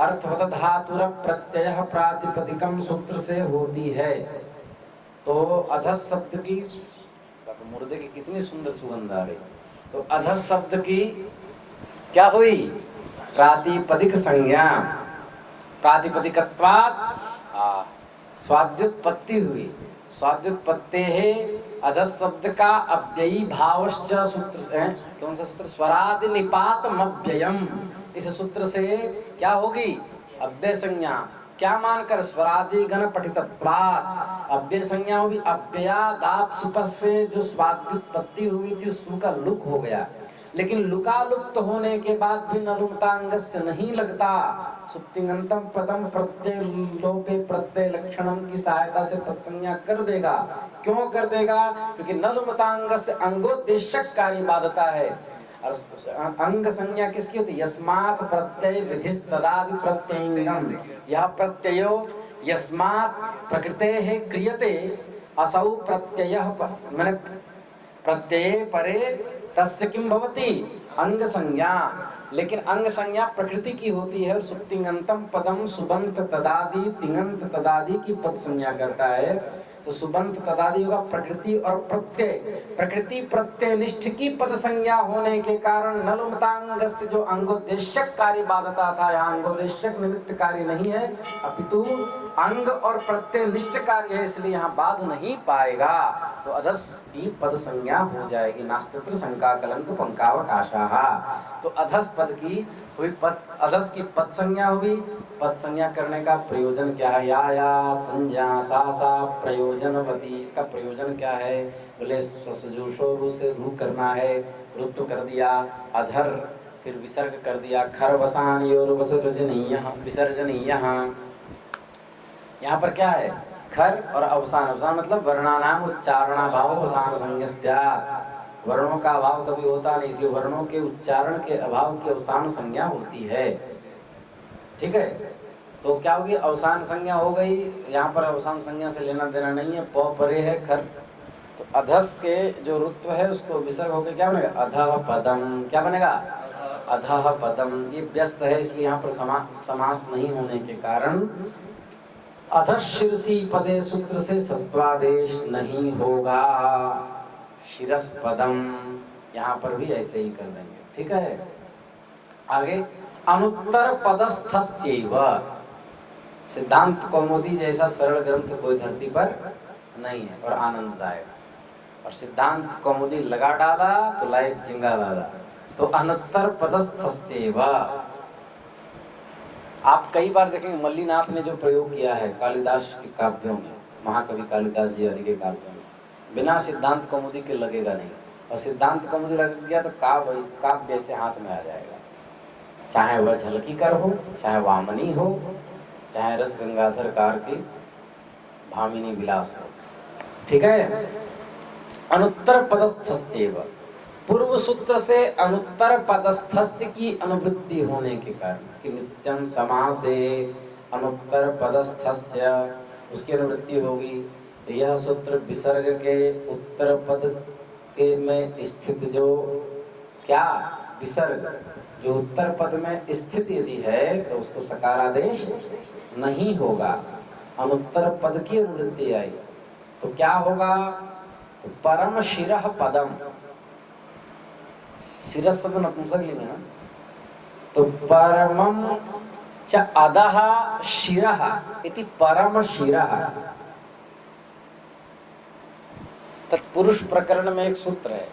A: अर्थवत धातुर प्रत्यय प्रातिपदिकम सूत्र से होती है। तो अधस शब्द की, मुर्दे की कितनी सुंदर सुगंध आ रही। तो अधस शब्द की क्या हुई? प्रातिपदिक संज्ञा, प्रातिपदिकत्वात् स्वाद्युत्पत्ति हुई। स्वाद्युत्पत्ते है अधस शब्द का अव्ययी भावश्च सूत्र से, कौन सा सूत्र? स्वरादि निपातम अव्ययम। इस सूत्र से क्या होगी? अव्यय संज्ञा। क्या मानकर? स्वरादि गण पठितत्वात् अव्यय संज्ञा होगी। अव्ययादाप सुपर से जो स्वाद्युत्पत्ति हुई थी, सु का लुक हो गया। लेकिन लुकालुप्त होने के बाद भी नलुमतांग से नहीं लगता। सुप्तिंगंतम पदम प्रत्यय लोपे प्रत्यय लक्षणम की सहायता से पदसंज्ञा कर देगा। क्यों कर देगा? क्योंकि नलुमतांग से अंगोदेशक कार्य बाधता है। अंग संज्ञा किसकी होती है? यस्मात् प्रत्यय विधिस् तदादि प्रत्ययंगम। यह प्रत्ययो यस्मात् प्रकृतेः क्रियते असौ प्रत्ययः माने प्रत्यये परे तस्य किम भवति? अंग संज्ञा। लेकिन अंग संज्ञा प्रकृति की होती है। सुप्तिंगंतम पदम सुबंत तदादि तिंगंत तदादि की पद संज्ञा करता है। तो सुबंत तदादि होगा प्रकृति और प्रत्यय। प्रकृति प्रत्यय निष्ठ की पद संज्ञा होने के कारण नलुमतांग से जो अंगोदेशक कार्य बाधता था, यहाँ अंगोदेशक निमित्त कार्य नहीं है, अपितु अंग और प्रत्यय निष्ठ कार्य है, इसलिए यहाँ बाध नहीं पाएगा। तो अधस की पद संज्ञा हो जाएगी। नास्तित्र शंका कलंक पंकावकाशाः। तो अधस पद की हुई पद, अधस की पद संज्ञा हुई। पद संज्ञा करने का प्रयोजन क्या है? या संज्ञा सा प्रयोजनवती। इसका प्रयोजन क्या है? बोले सजुषो से रू करना है, ऋतु कर दिया, अधर फिर विसर्ग कर दिया, खर वसानी और विसर्जनीय विसर्जनीय। यहाँ पर क्या है? खर और अवसान। अवसान मतलब वर्णानाम उच्चारणा भाव अवसान संज्ञा। वर्णों का अभाव कभी होता नहीं, इसलिए वर्णों के उच्चारण के अभाव की अवसान संज्ञा होती है। ठीक है? तो क्या होगी? अवसान संज्ञा हो गई। यहाँ पर अवसान संज्ञा से लेना देना नहीं है। प परे है खर। तो अधस के जो ऋत्व है उसको विसर्ग होकर क्या बनेगा? अधः पदम। क्या बनेगा? अधः पदम। ये व्यस्त है, इसलिए यहाँ पर समास नहीं होने के कारण अधशीर्षी पदे सूत्र से सत्वादेश नहीं होगा। शिरस पदम, यहाँ पर भी ऐसे ही कर देंगे। ठीक है? आगे अनुत्तर पदस्थस्यैव। सिद्धांत कौमुदी जैसा सरल ग्रंथ कोई धरती पर नहीं है और आनंददायक। और सिद्धांत कौमुदी लगा डाला तो लाइक जिंगा डाला। तो अनुत्तर पदस्थस्यैव आप कई बार देखेंगे मल्लीनाथ ने जो प्रयोग किया है कालिदास के काव्यों में, महाकवि कालिदास जी आदि के काव्यों में, बिना सिद्धांत कौमुदी के लगेगा नहीं। और सिद्धांत को मुझे लग गया तो काव्य से हाथ में आ जाएगा, चाहे वह झलकीकर हो, चाहे वामनी हो, चाहे रस गंगाधर कार की भामिनी विलास हो। ठीक है। अनुत्तर पदस्थस्यैव, पूर्व सूत्र से अनुत्तर पदस्थस्थ की अनुवृत्ति होने के कारण कि नित्यम समासे अनुत्तर पदस्थस्य, उसकी अनुवृत्ति होगी। तो यह सूत्र विसर्ग के उत्तर पद के में स्थित जो क्या विसर्ग जो उत्तर पद में स्थित यदि है तो उसको सकारादेश नहीं होगा, अनुत्तर पद की अनुवृत्ति आई तो क्या होगा? तो परम शिरः पदम, शिरः शब्द नपुंसक लिंग है ना, तो परमम च अधः शिरः इति परम शिरः। तत्पुरुष प्रकरण में एक सूत्र है,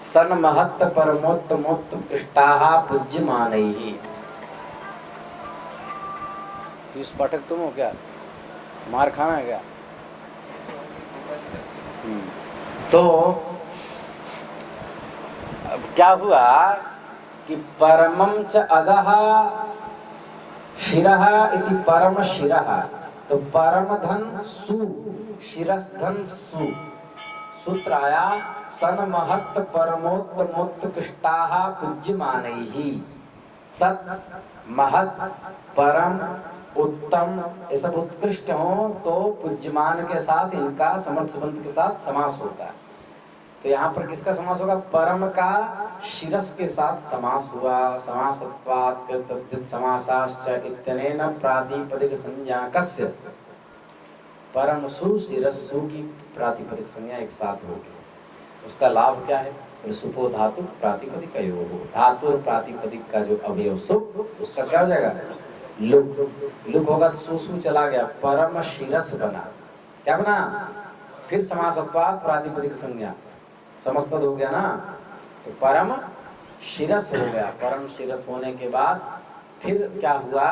A: सन महत्त परमोत्तमोत्त पृष्ठाः पूज्यमानैः। इस पाठक तुम हो क्या? मार खाना है क्या? तो अब क्या हुआ कि परमं च अधः शिरः इति परम शिरः, तो परम धन सु शिरस्धन सु, सूत्र आया सन महत्त परमोत्तमोत्त पृष्ठाः पूज्यमानैः। सत महत परम उत्तम ये सब उत्कृष्ट हो तो पूज्यमान के साथ इनका समर्थ सुबंध के साथ समास होता है। तो यहाँ पर किसका समास होगा? परम का शिरस के साथ समास हुआ। समासत्वात् तद्धित समासाश्च इत्यनेन प्रातिपदिक संज्ञाकस्य, परम सु शिरस्सु की प्रातिपदिक संज्ञा एक साथ होगी। उसका लाभ क्या है? सुपो धातु प्रातिपदिक योग, धातु और प्रातिपदिक का जो अवयव सुप, उसका क्या हो जाएगा? लुक। लुक होगा तो सुसु चला गया, परम शिरस बना। क्या बना? फिर समासत्वात् प्रातिपदिक संज्ञा, समस्तपद हो गया ना, तो परम शिरस हो गया। परम शिरस होने के बाद फिर क्या हुआ?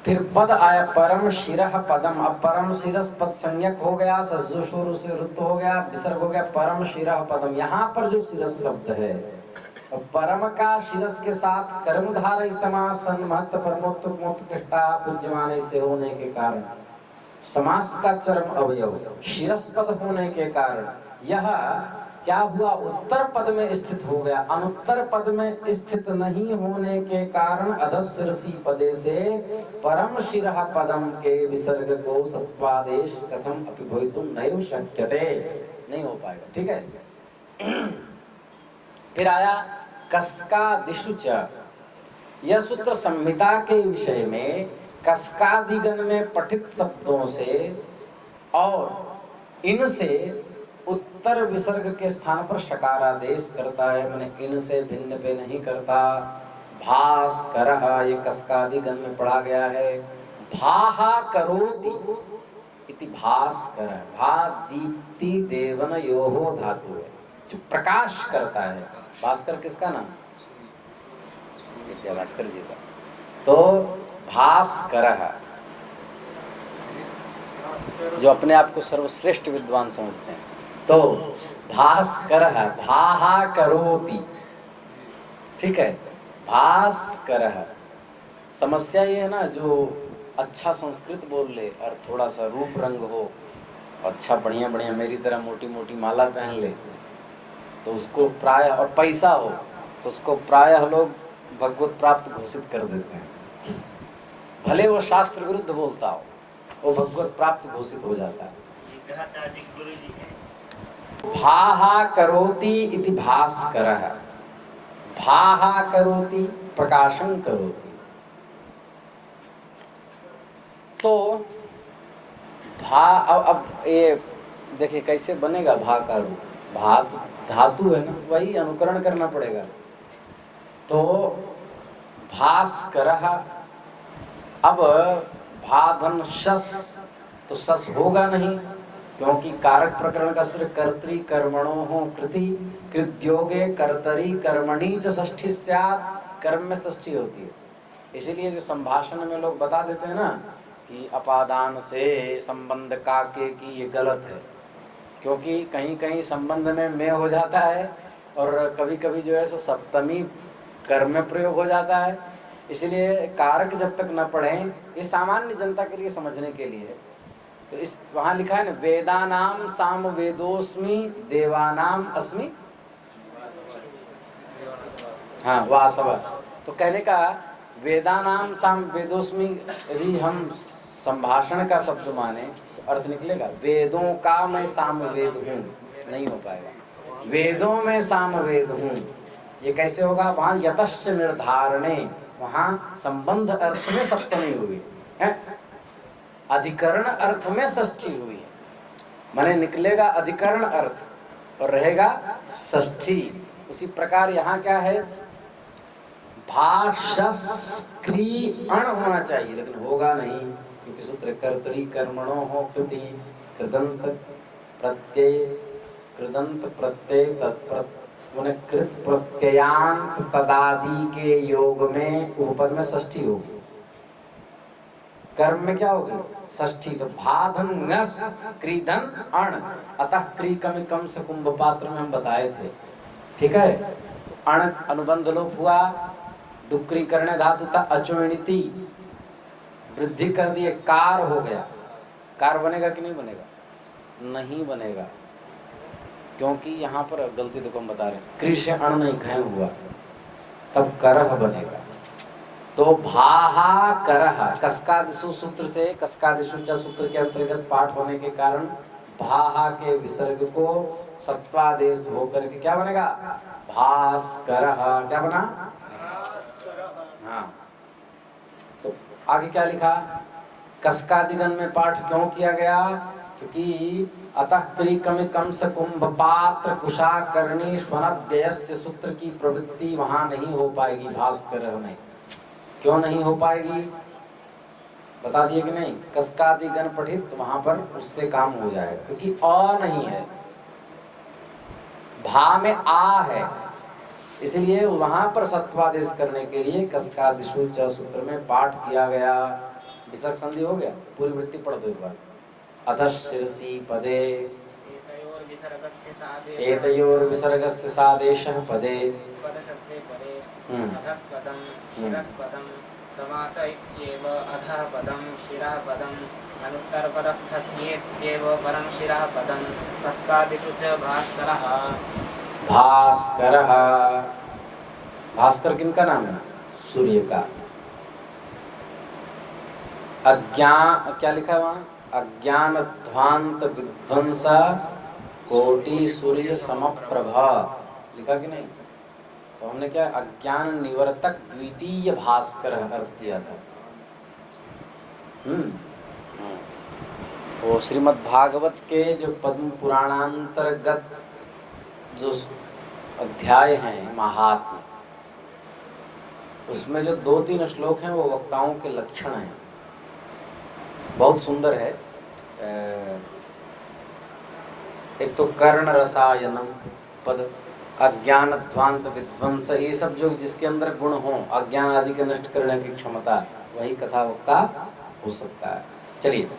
A: फिर पद आया परम शिरः पदम। अब परम शिरस पद संज्ञक हो गया, सज्जो शुरू से रुत हो गया, विसर्ग हो गया, परम शिरः पदम। यहाँ पर जो शिरस शब्द है, परम का शिरस के साथ कर्मधारय समास सन महत्त परमोत्तमोत्कृष्टा पूज्यमाने से होने के कारण, समास का चरम अवयव शिरस पद होने के कारण यह क्या हुआ? उत्तर पद में स्थित हो गया। अनुत्तर पद में स्थित नहीं होने के कारण अधस्रसी पदे से परम शिरः पदम के विसर्ग को सत्वादेश कथम अपि भवितुम नैव शक्यते, नहीं हो पाएगा। ठीक है। फिर आया कसका दिशु च। यह सूत्र संहिता के विषय में कसकादिगण में पठित शब्दों से और इनसे उत्तर विसर्ग के स्थान पर शकारादेश करता है, मैंने इनसे भिन्न पे नहीं करता। भास्करः ये कसकादिगण में पढ़ा गया है। भाहा करोति इति भास्करः, भा दीप्ति देवन योहो धातु है, जो प्रकाश करता है। भास्कर किसका नाम? विद्या भास्कर जी का। तो भास्करः जो अपने आप को सर्वश्रेष्ठ विद्वान समझते हैं, तो भास्करः भाहा करोति। ठीक है, भास्करः। समस्या ये है ना, जो अच्छा संस्कृत बोल ले और थोड़ा सा रूप रंग हो, अच्छा बढ़िया बढ़िया मेरी तरह मोटी मोटी माला पहन ले, तो उसको प्राय, और पैसा हो तो उसको प्रायः लोग भगवत प्राप्त घोषित कर देते हैं। भले वो शास्त्र विरुद्ध बोलता हो, वो भगवत प्राप्त घोषित हो जाता है। भाहा करोति इति भास्करः, भाहा करोति प्रकाशं करोति। तो भा, अब ये देखिए कैसे बनेगा भा का रूप। भा धातु है ना, वही अनुकरण करना पड़ेगा। तो भास्करः, अब भाधन शस, तो शस होगा नहीं, क्योंकि कारक प्रकरण का सूत्र कर्तरी कर्मणो हो कृति कृत्योगे कर्तरी कर्मणि च षष्ठी स्यात्, कर्म में षष्ठी होती है। इसीलिए जो संभाषण में लोग बता देते हैं ना कि अपादान से संबंध काके की, ये गलत है। क्योंकि कहीं कहीं संबंध में हो जाता है और कभी कभी जो है सो सप्तमी कर्म में प्रयोग हो जाता है। इसलिए कारक जब तक न पढ़ें, ये सामान्य जनता के लिए समझने के लिए है। तो इस वहाँ लिखा है ना, वेदानाम साम वेदोस्मि देवानाम अस्मि, हाँ वासव। तो कहने का वेदानाम साम वेदोस्मि यदि हम संभाषण का शब्द माने तो अर्थ निकलेगा वेदों का मैं साम वेद हूँ, नहीं हो पाएगा। वेदों में साम वेद हूँ, ये कैसे होगा? वहाँ यतश्च निर्धारणे, वहाँ संबंध अर्थ में सप्तमी हुई है, अधिकरण अर्थ में षष्ठी हुई है, माने निकलेगा अधिकरण अर्थ और रहेगा षष्ठी। उसी प्रकार यहाँ क्या है? भाषस्क्री अण होना चाहिए, लेकिन होगा नहीं, क्योंकि सूत्र कर्तरी कर्मणो हो कृति कृदंत प्रत्यय कृत प्रत्ययांत तदादि के योग में उपपद में षष्ठी होगी, कर्म में क्या होगी? षष्ठी। तो भाधन क्रीधन अण, अतः क्री कम से कुंभ पात्र में हम बताए थे, ठीक है। अण अनुबंध लोप हुआ, डुक्री करने धातु था अचोणिति, वृद्धि कर दिए, कार हो गया। कार बनेगा कि नहीं बनेगा? नहीं बनेगा, क्योंकि यहाँ पर गलती देखो हम बता रहे हैं, कृष अण नहीं घय हुआ, तब करह बनेगा। तो भाहा करह, कसकादिशु सूत्र से, कसकादिशु च सूत्र के अंतर्गत पाठ होने के कारण भाहा के विसर्ग को सत्वादेश होकर के क्या बनेगा? भास्करः। क्या बना? हाँ। तो आगे क्या लिखा? कसकादिगण में पाठ क्यों किया गया? क्योंकि अतः कम से कुंभ पात्र कुशाकर्णी स्वनव्ययस्य सूत्र की प्रवृत्ति वहां नहीं हो पाएगी भास्करः में। क्यों नहीं हो पाएगी बता दिए कि नहीं? कसकादिगण पठित तो वहां पर उससे काम हो जाएगा, क्योंकि अ नहीं है, भा में आ है, इसलिए वहां पर सत्वादेश करने के लिए कसकादिशु च सूत्र में पाठ किया गया। विसर्ग संधि हो गया, पूरी वृत्ति पढ़ दो एक बार। अतः शिरसी पदे एतयोर विसर्गस्य सादेशः पदे
C: अधस्पदं शिरस्पदं समास इत्येव अधः पदं शिरः पदं अनुत्तरपदस्थस्येत्येव परं शिरः पदं कसकादिषु च भास्करः।
A: भास्करः, भास्कर किनका नाम है? सूर्य का। अज्ञान क्या लिखा है वहाँ? अज्ञान ध्वांत विध्वंस कोटि सूर्य समप्रभा लिखा कि नहीं? तो हमने क्या अज्ञान निवर्तक द्वितीय भास्कर अर्थ किया था। वो श्रीमद् भागवत के जो पद्म पुराणांतर्गत जो अध्याय हैं महात्म्य, उसमें जो 2-3 श्लोक हैं वो वक्ताओं के लक्षण हैं, बहुत सुंदर है। एक तो कर्ण रसायनम पद, अज्ञान ध्वांत विध्वंस, ये सब जो जिसके अंदर गुण हो, अज्ञान आदि के नष्ट करने की क्षमता, वही कथा वक्ता हो सकता है। चलिए